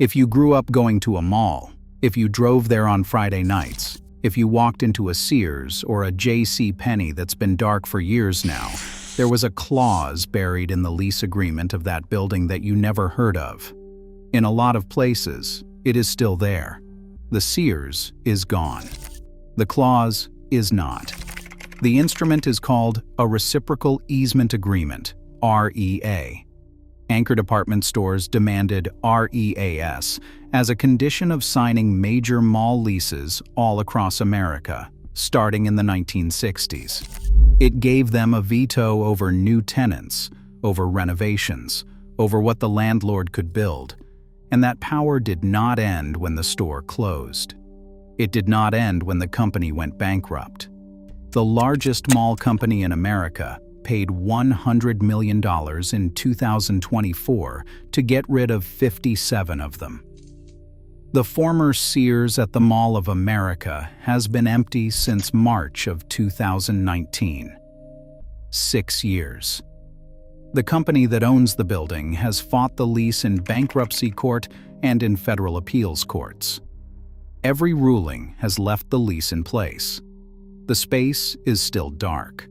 If you grew up going to a mall, if you drove there on Friday nights, if you walked into a Sears or a Penney that's been dark for years now, there was a clause buried in the lease agreement of that building that you never heard of. In a lot of places, it is still there. The Sears is gone. The clause is not. The instrument is called a Reciprocal Easement Agreement, REA. Anchor department stores demanded REAS as a condition of signing major mall leases all across America, starting in the 1960s. It gave them a veto over new tenants, over renovations, over what the landlord could build, and that power did not end when the store closed. It did not end when the company went bankrupt. The largest mall company in America paid $100 million in 2024 to get rid of 57 of them. The former Sears at the Mall of America has been empty since March of 2019. 6 years. The company that owns the building has fought the lease in bankruptcy court and in federal appeals courts. Every ruling has left the lease in place. The space is still dark.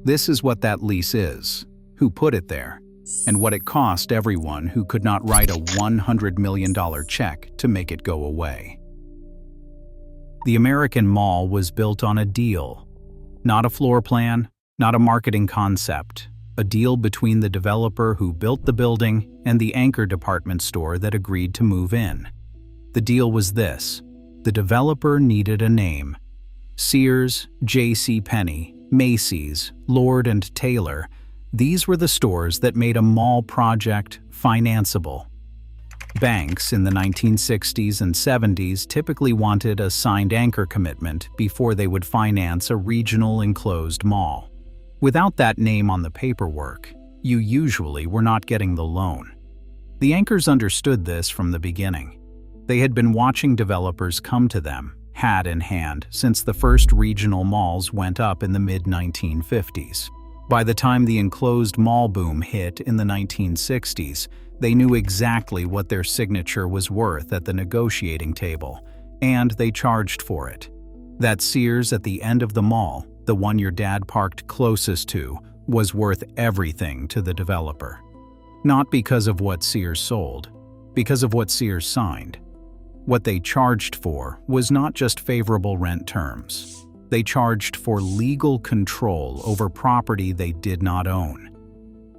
This is what that lease is, who put it there, and what it cost everyone who could not write a $100 million check to make it go away. The American Mall was built on a deal, not a floor plan, not a marketing concept, a deal between the developer who built the building and the anchor department store that agreed to move in. The deal was this: the developer needed a name. Sears, Penney, Macy's, Lord & Taylor, these were the stores that made a mall project financeable. Banks in the 1960s and 70s typically wanted a signed anchor commitment before they would finance a regional enclosed mall. Without that name on the paperwork, you usually were not getting the loan. The anchors understood this from the beginning. They had been watching developers come to them, hat in hand, since the first regional malls went up in the mid-1950s. By the time the enclosed mall boom hit in the 1960s, they knew exactly what their signature was worth at the negotiating table, and they charged for it. That Sears at the end of the mall, the one your dad parked closest to, was worth everything to the developer. Not because of what Sears sold, because of what Sears signed. What they charged for was not just favorable rent terms. They charged for legal control over property they did not own.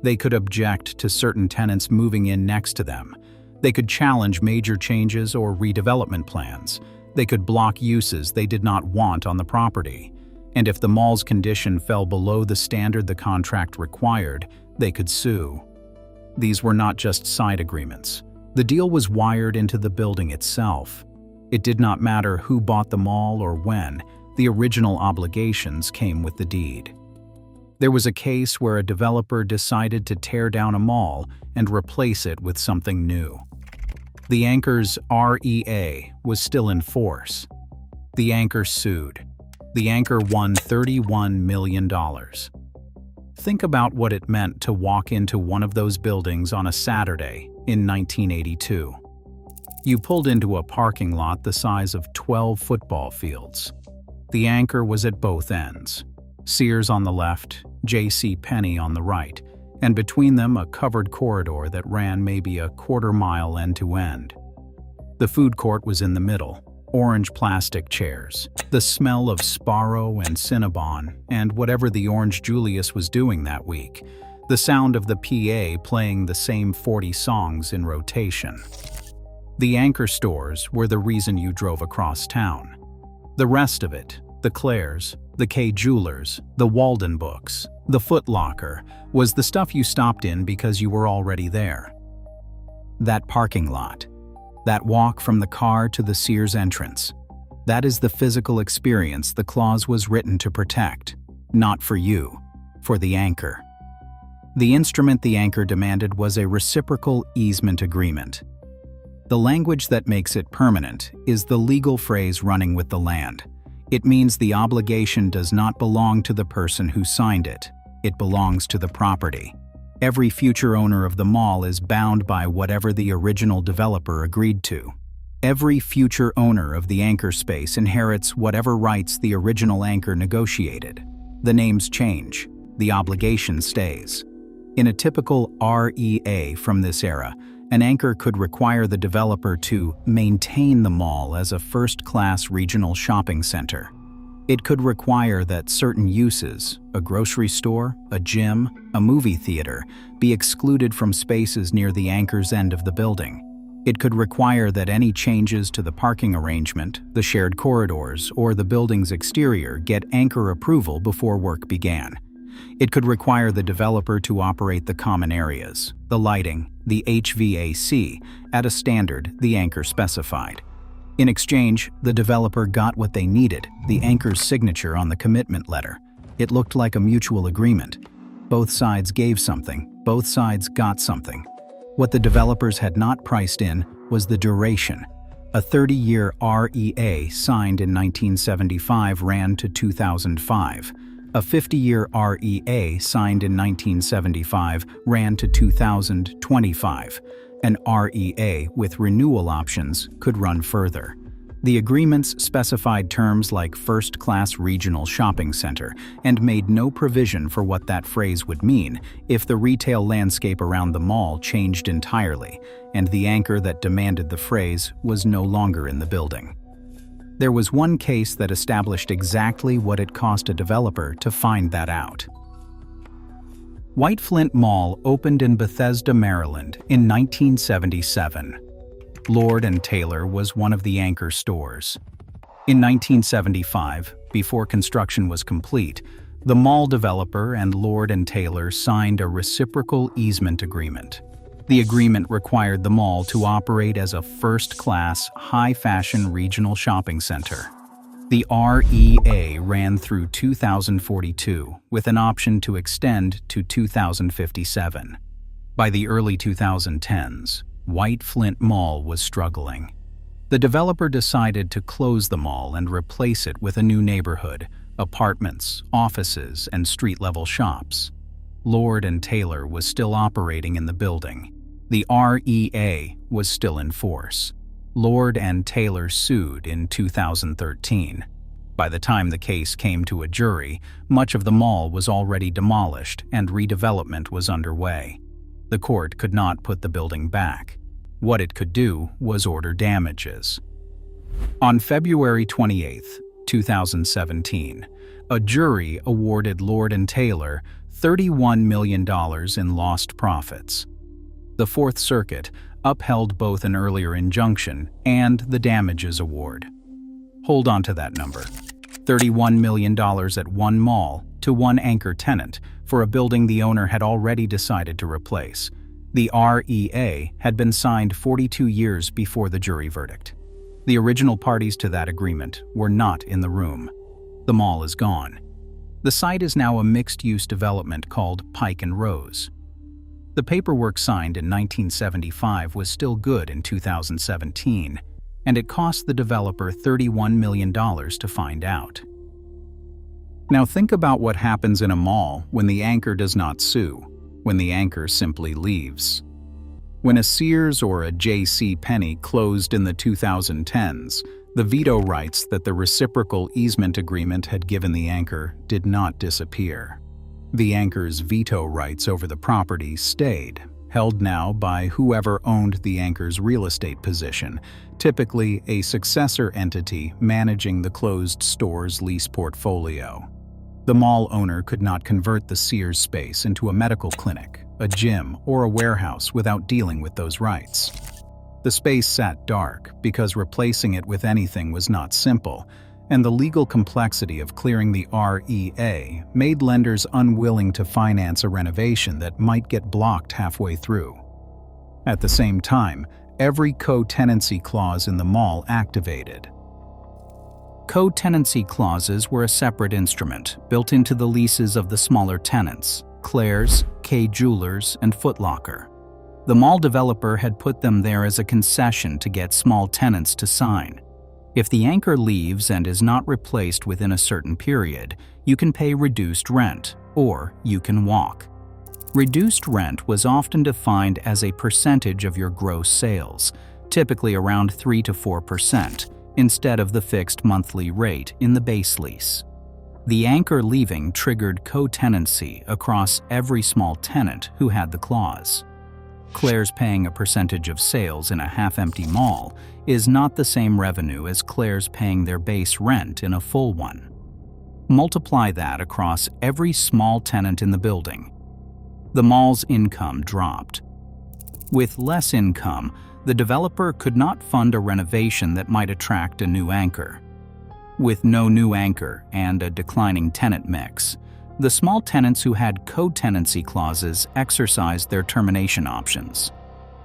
They could object to certain tenants moving in next to them. They could challenge major changes or redevelopment plans. They could block uses they did not want on the property. And if the mall's condition fell below the standard the contract required, they could sue. These were not just side agreements. The deal was wired into the building itself. It did not matter who bought the mall or when, the original obligations came with the deed. There was a case where a developer decided to tear down a mall and replace it with something new. The anchor's REA was still in force. The anchor sued. The anchor won $31 million. Think about what it meant to walk into one of those buildings on a Saturday in 1982. You pulled into a parking lot the size of 12 football fields. The anchor was at both ends. Sears on the left, Penney on the right, and between them a covered corridor that ran maybe a quarter-mile end-to-end. The food court was in the middle, orange plastic chairs, the smell of Sparrow and Cinnabon, and whatever the Orange Julius was doing that week, the sound of the PA playing the same 40 songs in rotation. The anchor stores were the reason you drove across town. The rest of it, the Claire's, the Kay Jewelers, the Walden Books, the Foot Locker, was the stuff you stopped in because you were already there. That parking lot, that walk from the car to the Sears entrance, that is the physical experience the clause was written to protect, not for you, for the anchor. The instrument the anchor demanded was a Reciprocal Easement Agreement. The language that makes it permanent is the legal phrase running with the land. It means the obligation does not belong to the person who signed it. It belongs to the property. Every future owner of the mall is bound by whatever the original developer agreed to. Every future owner of the anchor space inherits whatever rights the original anchor negotiated. The names change, the obligation stays. In a typical REA from this era, an anchor could require the developer to maintain the mall as a first-class regional shopping center. It could require that certain uses, a grocery store, a gym, a movie theater, be excluded from spaces near the anchor's end of the building. It could require that any changes to the parking arrangement, the shared corridors, or the building's exterior get anchor approval before work began. It could require the developer to operate the common areas, the lighting, the HVAC, at a standard the anchor specified. In exchange, the developer got what they needed, the anchor's signature on the commitment letter. It looked like a mutual agreement. Both sides gave something, both sides got something. What the developers had not priced in was the duration. A 30-year REA signed in 1975 ran to 2005. A 50-year REA signed in 1975 ran to 2025. An REA with renewal options could run further. The agreements specified terms like first-class regional shopping center and made no provision for what that phrase would mean if the retail landscape around the mall changed entirely and the anchor that demanded the phrase was no longer in the building. There was one case that established exactly what it cost a developer to find that out. White Flint Mall opened in Bethesda, Maryland in 1977. Lord & Taylor was one of the anchor stores. In 1975, before construction was complete, the mall developer and Lord & Taylor signed a Reciprocal Easement Agreement. The agreement required the mall to operate as a first-class, high-fashion regional shopping center. The REA ran through 2042, with an option to extend to 2057. By the early 2010s, White Flint Mall was struggling. The developer decided to close the mall and replace it with a new neighborhood, apartments, offices, and street-level shops. Lord & Taylor was still operating in the building. The REA was still in force. Lord & Taylor sued in 2013. By the time the case came to a jury, much of the mall was already demolished and redevelopment was underway. The court could not put the building back. What it could do was order damages. On February 28, 2017, a jury awarded Lord & Taylor $31 million in lost profits. The Fourth Circuit upheld both an earlier injunction and the damages award. Hold on to that number. $31 million at one mall to one anchor tenant for a building the owner had already decided to replace. The REA had been signed 42 years before the jury verdict. The original parties to that agreement were not in the room. The mall is gone. The site is now a mixed-use development called Pike & Rose. The paperwork signed in 1975 was still good in 2017, and it cost the developer $31 million to find out. Now think about what happens in a mall when the anchor does not sue, when the anchor simply leaves. When a Sears or a J.C. Penney closed in the 2010s, the veto rights that the Reciprocal Easement Agreement had given the anchor did not disappear. The anchor's veto rights over the property stayed, held now by whoever owned the anchor's real estate position, typically a successor entity managing the closed store's lease portfolio. The mall owner could not convert the Sears space into a medical clinic, a gym, or a warehouse without dealing with those rights. The space sat dark because replacing it with anything was not simple, and the legal complexity of clearing the REA made lenders unwilling to finance a renovation that might get blocked halfway through. At the same time, every co-tenancy clause in the mall activated. Co-tenancy clauses were a separate instrument built into the leases of the smaller tenants, Claire's, Kay Jewelers, and Foot Locker. The mall developer had put them there as a concession to get small tenants to sign. If the anchor leaves and is not replaced within a certain period, you can pay reduced rent, or you can walk. Reduced rent was often defined as a percentage of your gross sales, typically around 3 to 4%, instead of the fixed monthly rate in the base lease. The anchor leaving triggered co-tenancy across every small tenant who had the clause. Claire's paying a percentage of sales in a half-empty mall is not the same revenue as Claire's paying their base rent in a full one. Multiply that across every small tenant in the building. The mall's income dropped. With less income, the developer could not fund a renovation that might attract a new anchor. With no new anchor and a declining tenant mix, the small tenants who had co-tenancy clauses exercised their termination options.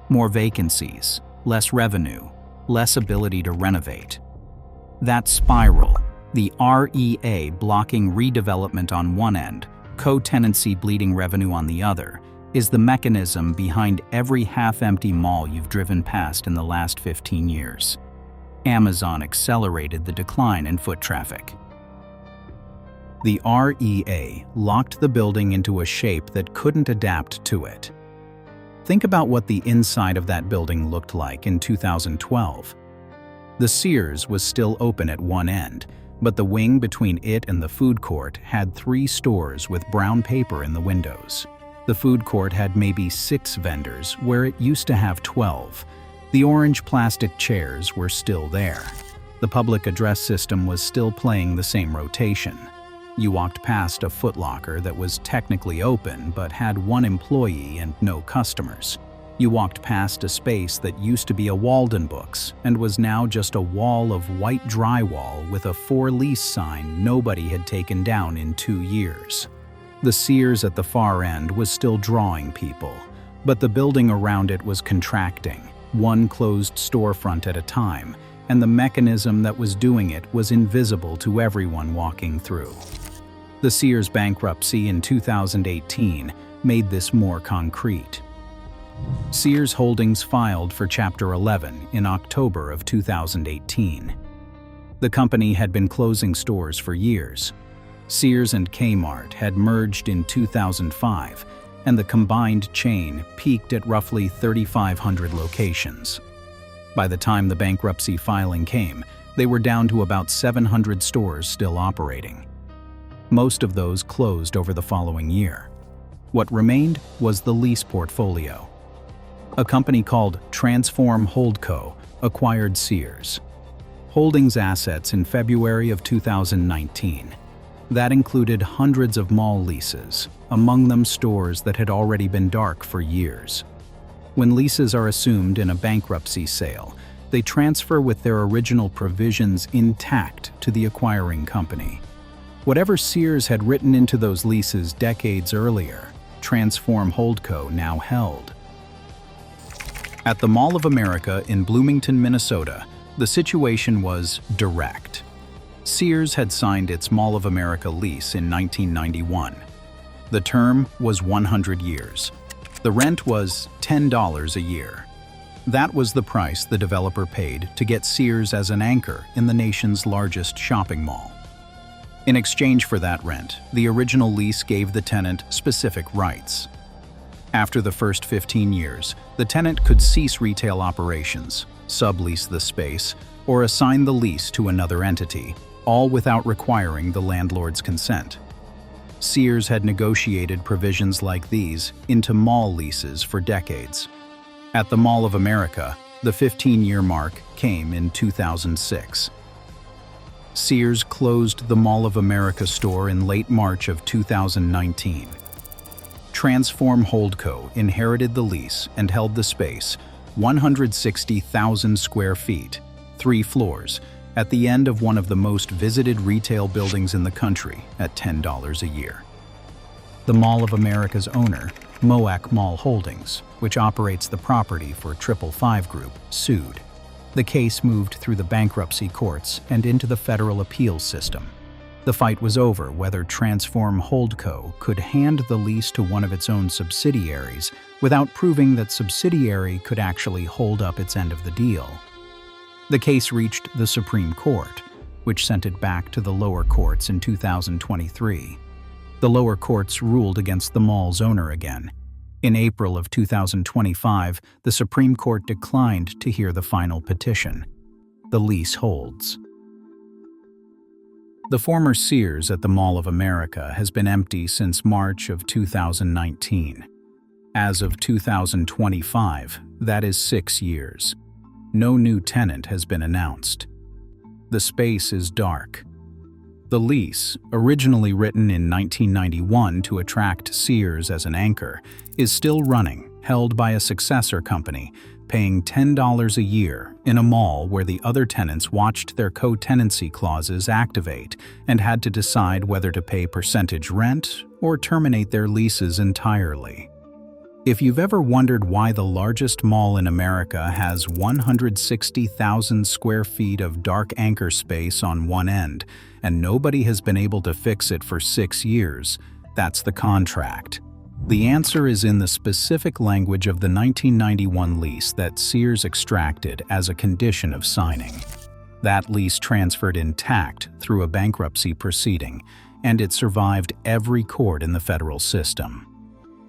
More vacancies, less revenue, less ability to renovate. That spiral, the REA blocking redevelopment on one end, co-tenancy bleeding revenue on the other, is the mechanism behind every half-empty mall you've driven past in the last 15 years. Amazon accelerated the decline in foot traffic. The REA locked the building into a shape that couldn't adapt to it. Think about what the inside of that building looked like in 2012. The Sears was still open at one end, but the wing between it and the food court had 3 stores with brown paper in the windows. The food court had maybe 6 vendors where it used to have 12. The orange plastic chairs were still there. The public address system was still playing the same rotation. You walked past a Foot Locker that was technically open but had 1 employee and no customers. You walked past a space that used to be a Walden Books and was now just a wall of white drywall with a for lease sign nobody had taken down in 2 years. The Sears at the far end was still drawing people, but the building around it was contracting, one closed storefront at a time, and the mechanism that was doing it was invisible to everyone walking through. The Sears bankruptcy in 2018 made this more concrete. Sears Holdings filed for Chapter 11 in October of 2018. The company had been closing stores for years. Sears and Kmart had merged in 2005, and the combined chain peaked at roughly 3,500 locations. By the time the bankruptcy filing came, they were down to about 700 stores still operating. Most of those closed over the following year. What remained was the lease portfolio. A company called Transform Holdco acquired Sears Holdings assets in February of 2019. That included hundreds of mall leases, among them stores that had already been dark for years. When leases are assumed in a bankruptcy sale, they transfer with their original provisions intact to the acquiring company. Whatever Sears had written into those leases decades earlier, Transform Holdco now held. At the Mall of America in Bloomington, Minnesota, the situation was direct. Sears had signed its Mall of America lease in 1991. The term was 100 years. The rent was $10 a year. That was the price the developer paid to get Sears as an anchor in the nation's largest shopping mall. In exchange for that rent, the original lease gave the tenant specific rights. After the first 15 years, the tenant could cease retail operations, sublease the space, or assign the lease to another entity, all without requiring the landlord's consent. Sears had negotiated provisions like these into mall leases for decades. At the Mall of America, the 15-year mark came in 2006. Sears closed the Mall of America store in late March of 2019. Transform Holdco inherited the lease and held the space, 160,000 square feet, 3 floors, at the end of one of the most visited retail buildings in the country at $10 a year. The Mall of America's owner, Moac Mall Holdings, which operates the property for 555 Group, sued. The case moved through the bankruptcy courts and into the federal appeals system. The fight was over whether Transform Holdco could hand the lease to one of its own subsidiaries without proving that subsidiary could actually hold up its end of the deal. The case reached the Supreme Court, which sent it back to the lower courts in 2023. The lower courts ruled against the mall's owner again. In April of 2025, the Supreme Court declined to hear the final petition. The lease holds. The former Sears at the Mall of America has been empty since March of 2019. As of 2025, that is 6 years. No new tenant has been announced. The space is dark. The lease, originally written in 1991 to attract Sears as an anchor, is still running, held by a successor company, paying $10 a year in a mall where the other tenants watched their co-tenancy clauses activate and had to decide whether to pay percentage rent or terminate their leases entirely. If you've ever wondered why the largest mall in America has 160,000 square feet of dark anchor space on one end, and nobody has been able to fix it for 6 years, that's the contract. The answer is in the specific language of the 1991 lease that Sears extracted as a condition of signing. That lease transferred intact through a bankruptcy proceeding, and it survived every court in the federal system.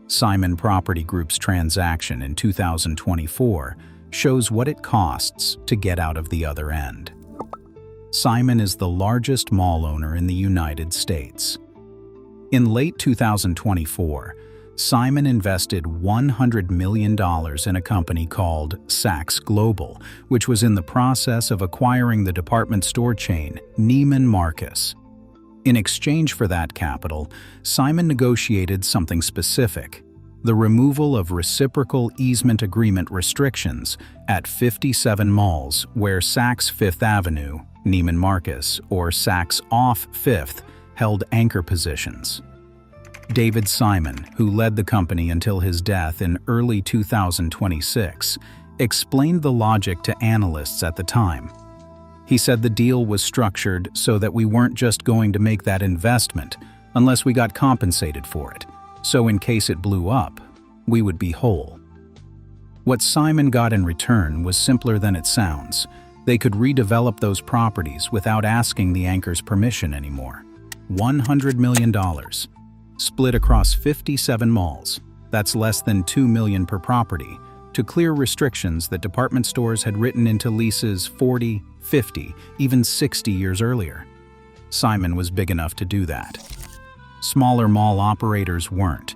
Simon Property Group's transaction in 2024 shows what it costs to get out of the other end. Simon is the largest mall owner in the United States. In late 2024, Simon invested $100 million in a company called Saks Global, which was in the process of acquiring the department store chain Neiman Marcus. In exchange for that capital, Simon negotiated something specific: the removal of Reciprocal Easement Agreement restrictions at 57 malls where Saks Fifth Avenue, Neiman Marcus, or Saks Off Fifth held anchor positions. David Simon, who led the company until his death in early 2026, explained the logic to analysts at the time. He said the deal was structured so that we weren't just going to make that investment unless we got compensated for it, so in case it blew up, we would be whole. What Simon got in return was simpler than it sounds. They could redevelop those properties without asking the anchor's permission anymore. $100 million. Split across 57 malls, that's less than $2 million per property, to clear restrictions that department stores had written into leases 40, 50, even 60 years earlier. Simon was big enough to do that. Smaller mall operators weren't.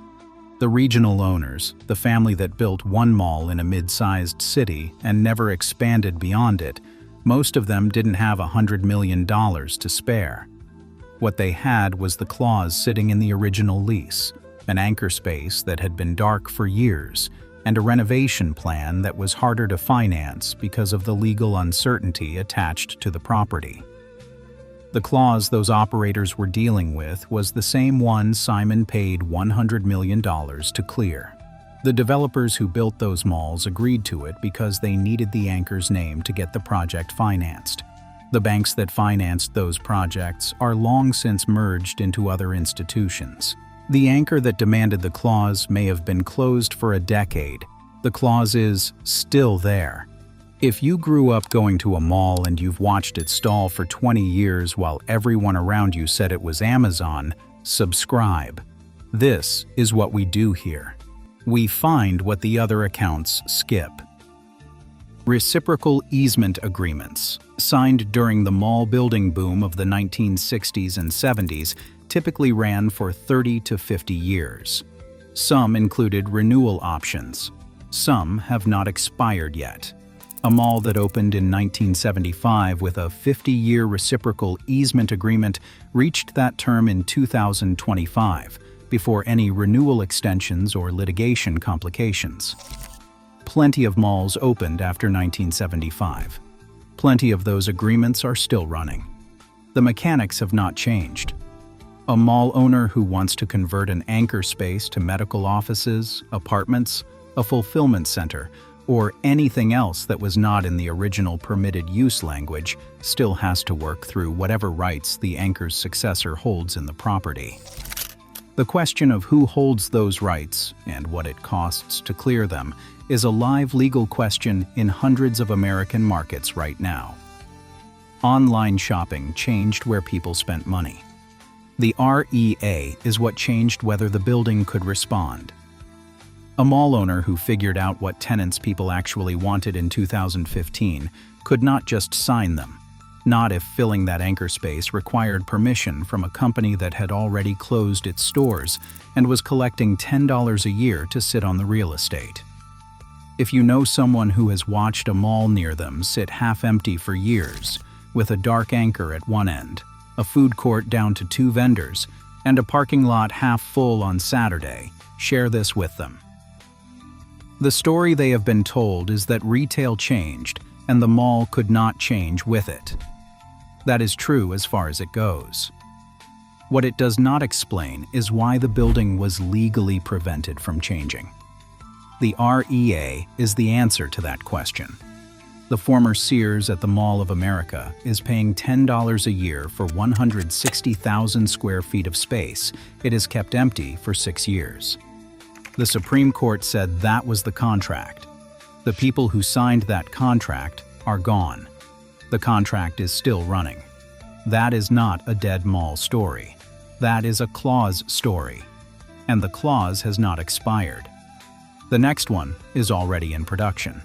The regional owners, the family that built one mall in a mid-sized city and never expanded beyond it, most of them didn't have $100 million to spare. What they had was the clause sitting in the original lease, an anchor space that had been dark for years, and a renovation plan that was harder to finance because of the legal uncertainty attached to the property. The clause those operators were dealing with was the same one Simon paid $100 million to clear. The developers who built those malls agreed to it because they needed the anchor's name to get the project financed. The banks that financed those projects are long since merged into other institutions. The anchor that demanded the clause may have been closed for a decade. The clause is still there. If you grew up going to a mall and you've watched it stall for 20 years while everyone around you said it was Amazon, subscribe. This is what we do here. We find what the other accounts skip. Reciprocal Easement Agreements, signed during the mall building boom of the 1960s and 70s, typically ran for 30 to 50 years. Some included renewal options. Some have not expired yet. A mall that opened in 1975 with a 50-year reciprocal easement agreement reached that term in 2025, before any renewal extensions or litigation complications. Plenty of malls opened after 1975. Plenty of those agreements are still running. The mechanics have not changed. A mall owner who wants to convert an anchor space to medical offices, apartments, a fulfillment center, or anything else that was not in the original permitted use language still has to work through whatever rights the anchor's successor holds in the property. The question of who holds those rights and what it costs to clear them is a live legal question in hundreds of American markets right now. Online shopping changed where people spent money. The REA is what changed whether the building could respond. A mall owner who figured out what tenants people actually wanted in 2015 could not just sign them, not if filling that anchor space required permission from a company that had already closed its stores and was collecting $10 a year to sit on the real estate. If you know someone who has watched a mall near them sit half-empty for years, with a dark anchor at one end, a food court down to 2 vendors, and a parking lot half full on Saturday, share this with them. The story they have been told is that retail changed and the mall could not change with it. That is true as far as it goes. What it does not explain is why the building was legally prevented from changing. The REA is the answer to that question. The former Sears at the Mall of America is paying $10 a year for 160,000 square feet of space it has kept empty for 6 years. The Supreme Court said that was the contract. The people who signed that contract are gone. The contract is still running. That is not a dead mall story. That is a clause story. And the clause has not expired. The next one is already in production.